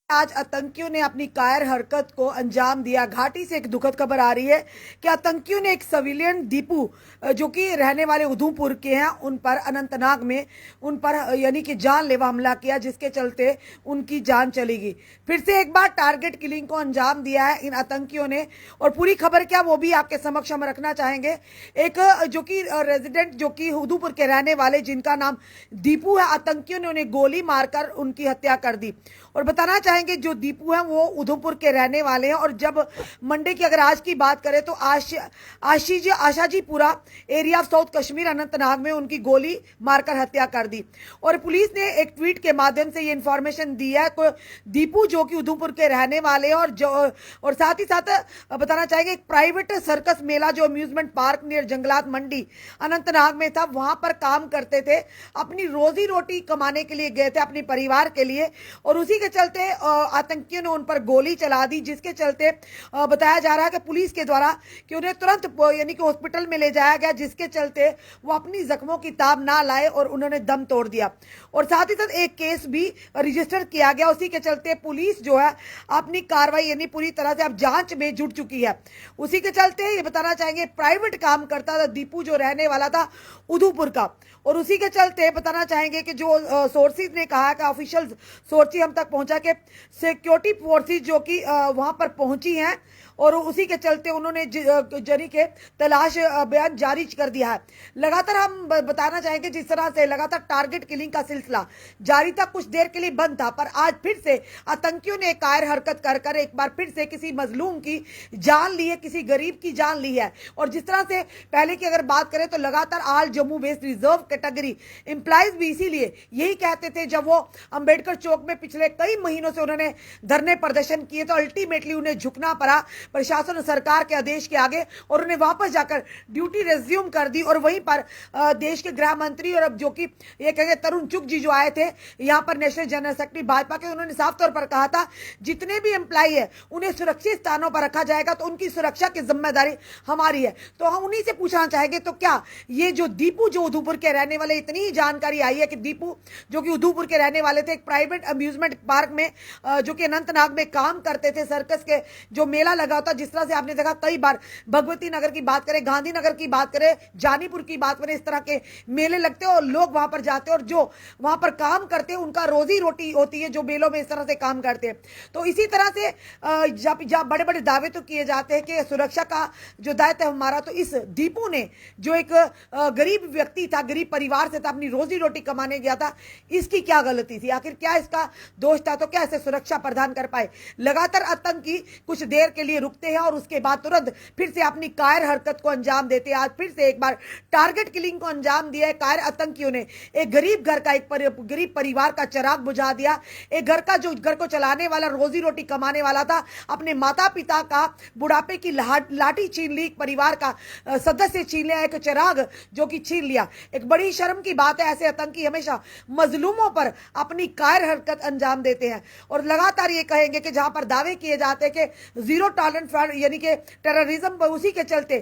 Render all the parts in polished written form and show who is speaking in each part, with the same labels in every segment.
Speaker 1: आज आतंकियों ने अपनी कायर हरकत को अंजाम दिया। घाटी से एक दुखद खबर आ रही है कि आतंकियों ने एक सिविलियन दीपू जो कि रहने वाले उधमपुर के हैं उन पर अनंतनाग में उन पर यानी कि जानलेवा हमला किया, जिसके चलते उनकी जान चली गई। फिर से एक बार टारगेट किलिंग को अंजाम दिया है इन आतंकियों ने। और पूरी खबर क्या वो भी आपके समक्ष हम रखना चाहेंगे। एक जो कि रेजिडेंट जो कि उधमपुर के रहने वाले जिनका नाम दीपू है, आतंकियों ने उन्हें गोली मारकर उनकी हत्या कर दी। और बताना चाहेंगे जो दीपू हैं वो उधमपुर के रहने वाले हैं। और जब मंडे की अगर आज की बात करें तो Ashajipura area of south Kashmir Anantnag में उनकी गोली मारकर हत्या कर दी। और पुलिस ने एक ट्वीट के माध्यम से ये इंफॉर्मेशन दी है दीपू जो कि उधमपुर के रहने वाले हैं और साथ ही साथ बताना चाहेंगे एक प्राइवेट सर्कस मेला जो अम्यूजमेंट पार्क नियर जंगलात मंडी अनंतनाग में था, वहां पर काम करते थे, अपनी रोजी रोटी कमाने के लिए गए थे अपने परिवार के लिए। और उसी के चलते आतंकियों ने उन पर गोली चला दी, जिसके चलते बताया जा रहा है कि पुलिस के द्वारा कि उन्हें तुरंत यानी कि हॉस्पिटल में ले जाया गया, जिसके चलते वो अपनी जख्मों की ताब ना लाए और उन्होंने दम तोड़ दिया। और साथ ही साथ एक केस भी रजिस्टर किया गया। उसी के चलते पुलिस जो है अपनी कार्रवाई यानी पूरी तरह से अब जांच में जुट चुकी है। उसी के चलते ये बताना चाहेंगे प्राइवेट काम करता था दीपू जो रहने वाला था उधमपुर का। और उसी के चलते बताना चाहेंगे कि जो सोर्सेज ने कहा कि ऑफिशियल सोर्सेज हम तक पहुंचा के सिक्योरिटी फोर्सेज जो कि वहां पर पहुंची हैं और उसी के चलते उन्होंने जरी के तलाश अभियान जारी कर दिया है। लगातार हम बताना चाहेंगे जिस तरह से लगातार टारगेट किलिंग का सिलसिला जारी था, कुछ देर के लिए बंद था, पर आज फिर से आतंकियों ने कायर हरकत कर कर एक बार फिर से किसी मजलूम की जान ली है, किसी गरीब की जान ली है। और जिस तरह से पहले की अगर बात करें तो लगातार all Jammu based reserve category employees भी इसीलिए यही कहते थे जब वो अंबेडकर चौक में पिछले कई महीनों से उन्होंने धरने प्रदर्शन किए तो अल्टीमेटली उन्हें झुकना पड़ा प्रशासन और सरकार के आदेश के आगे और उन्हें वापस जाकर ड्यूटी रेज्यूम कर दी। और वहीं पर देश के गृह मंत्री और अब जो कि ये कहेंगे तरुण चुग जी जो आए थे यहां पर नेशनल जनरल सेक्रेटरी भाजपा के, उन्होंने साफ तौर पर कहा था जितने भी एम्प्लॉय है उन्हें सुरक्षित स्थानों पर रखा जाएगा, तो उनकी सुरक्षा की जिम्मेदारी हमारी है। तो हम उन्हीं से पूछना चाहेंगे तो क्या ये जो दीपू जो उधमपुर के रहने वाले, इतनी ही जानकारी आई है कि दीपू जो कि उधमपुर के रहने वाले थे, एक प्राइवेट अम्यूजमेंट पार्क में जो कि अनंतनाग में काम करते थे, सर्कस के जो मेला लगा होता, जिस तरह से आपने देखा कई बार भगवती नगर की बात करें, गांधीनगर की बात करें, जानीपुर की बात करें, इस तरह के मेले लगते हैं और लोग वहां पर जाते हैं और जो वहां पर काम करते हैं उनका रोजी रोटी होती है जो मेलों में इस तरह से काम करते हैं। तो इसी तरह से जब बड़े बड़े दावे तो किए जाते हैं कि सुरक्षा का जो दायित्व है हमारा, तो इस दीपू ने जो एक गरीब व्यक्ति था, गरीब परिवार से था, अपनी रोजी रोटी कमाने गया था, इसकी क्या गलती थी, आखिर क्या इसका दोष था, तो क्या इसे सुरक्षा प्रदान कर पाए। लगातार आतंकी कुछ देर के लिए रुकते हैं और उसके बाद तुरंत फिर से अपनी कायर हरकत को अंजाम देते हैं। आज फिर से एक बार टारगेट किलिंग को अंजाम दिया है कायर आतंकियों ने। एक गरीब घर का, एक गरीब परिवार का चिराग बुझा दिया। एक घर का जो घर को चलाने वाला, रोजी रोटी कमाने वाला था, अपने माता पिता का बुढ़ापे की लाठी छीन ली, परिवार का सदस्य छीन लिया, एक चिराग जो कि छीन लिया। एक बड़ी शर्म की बात है, ऐसे आतंकी हमेशा मजलूमों पर अपनी कायर हरकत अंजाम देते हैं। और लगातार ये कहेंगे कि जहां पर दावे किए जाते हैं कि जीरो टॉलरेंस फॉर यानी कि टेररिज्म, उसी के चलते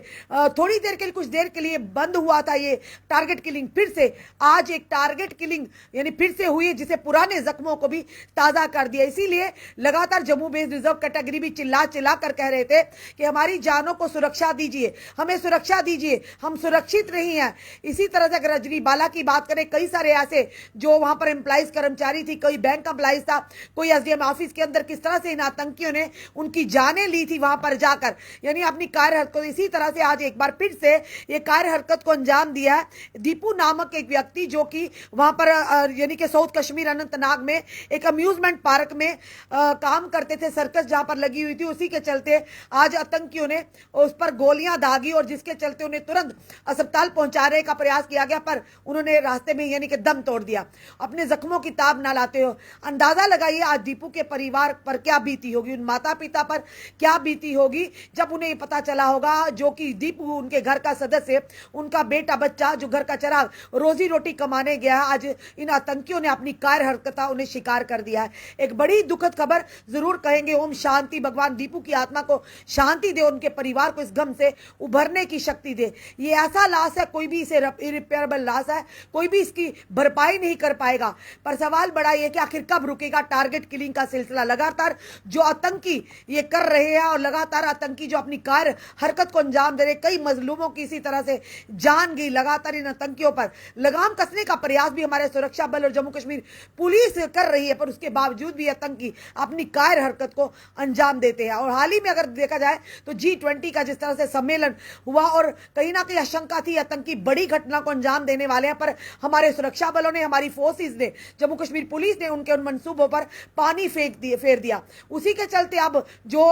Speaker 1: थोड़ी देर के लिए, कुछ देर के लिए बंद हुआ था ये टारगेट किलिंग, फिर से आज एक टारगेट किलिंग यानी फिर से हुई जिसे पुराने जख्मों को भी ताजा कर दिया। इसीलिए लगातार जम्मू बेस्ड रिजर्व कैटेगरी भी चिल्ला चिल्ला कर कह रहे थे कि हमारी जानों को सुरक्षा दीजिए, हमें सुरक्षा दीजिए, हम सुरक्षित नहीं है। इसी तरह से अगर रजनीबाला की बात करें, कई सारे ऐसे जो वहां पर एम्प्लॉइज कर्मचारी थी, कोई बैंक एम्प्लॉइज था, कोई एसडीएम ऑफिस के अंदर, किस तरह से इन आतंकियों ने उनकी जानें ली थी वहां पर जाकर, यानी अपनी कार्य हरकत। इसी तरह से आज एक बार फिर से ये कार्य हरकत को अंजाम दिया है दीपू नामक एक व्यक्ति जो कि वहां पर यानी कि साउथ कश्मीर अनंतनाग में एक अम्यूजमेंट पार्क में काम करते थे, सर्कस जहां पर लगी हुई थी। उसी के चलते आज आतंकियों ने उस पर गोलियां दागी और जिसके चलते उन्हें तुरंत अस्पताल पहुंचाने का प्रयास किया गया, पर उन्होंने रास्ते में यानी कि दम तोड़ दिया। अपने जख्मों की ताब ना लाते हो, अंदाजा लगाइए आज दीपू के परिवार पर क्या बीती होगी, उन माता पिता पर क्या बीती होगी जब उन्हें पता चला होगा जो कि दीपू उनके घर का सदस्य, उनका बेटा बच्चा जो घर का चिराग रोजी रोटी कमाने गया है, आज इन आतंकियों ने अपनी कार्य हरकता उन्हें शिकार कर दिया है। एक बड़ी दुखद खबर जरूर कहेंगे। ओम शांति, भगवान दीपू की आत्मा को शांति दे, उनके परिवार को इस गम से उभरने की शक्ति दे। ये ऐसा लाश है, कोई भी इसे इरिपेयरेबल लाश है, कोई भी इसकी भरपाई नहीं कर पाएगा। पर सवाल बड़ा ये कि आखिर कब रुकेगा टारगेट किलिंग का सिलसिला। लगातार जो आतंकी ये कर रहे हैं और लगातार आतंकी जो अपनी कार्य हरकत को अंजाम दे रहे, कई मजलूमों की इसी तरह से जान गई। लगातार इन आतंकियों पर लगाम कसने का प्रयास भी हमारे सुरक्षा बल और जम्मू कश्मीर पुलिस कर रही है, पर उसके बावजूद भी आतंकी अपनी कार्य हरकत को अंजाम देते हैं। और हाल ही में अगर देखा जाए तो G20 का जिस तरह से सम्मेलन हुआ और कहीं ना कहीं आशंका थी आतंकी बड़ी घटना को अंजाम देने वाले हैं, पर हमारे सुरक्षा बलों ने, हमारी फोर्सेस ने, जम्मू कश्मीर पुलिस ने उनके उन मंसूबों पर पानी फेर दिया। उसी के चलते अब जो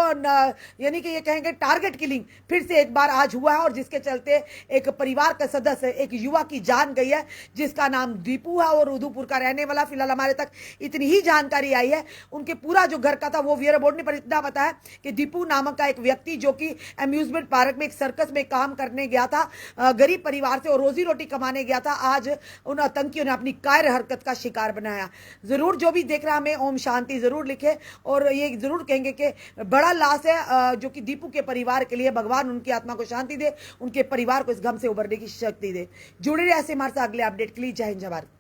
Speaker 1: यानी कि ये कहेंगे टारगेट किलिंग फिर से एक बार आज हुआ है, और जिसके चलते एक परिवार का सदस्य, एक युवा की जान गई है जिसका नाम दीपू है और उधमपुर का रहने वाला। फिलहाल हमारे तक इतनी ही जानकारी आई है। उनके पूरा जो घर का था वो वेयर बोर्ड ने पर इतना बताया कि दीपू नामक का एक व्यक्ति जो कि अम्यूजमेंट पार्क में एक सर्कस में काम करने गया था, गरीब परिवार से और रोजी रोटी कमाने गया था, आज उन आतंकियों ने अपनी कार्य हरकत का शिकार बनाया। जरूर जो भी देख रहा हमें ओम शांति जरूर लिखे और ये जरूर कहेंगे कि बड़ा लाश है जो कि दीपू के परिवार के लिए। भगवान उनकी आत्मा को शांति दे, उनके परिवार को इस गम से उभरने की शक्ति दे। जुड़े रहे ऐसे हमारे साथ अगले अपडेट के लिए। जय हिंद, जय भारत।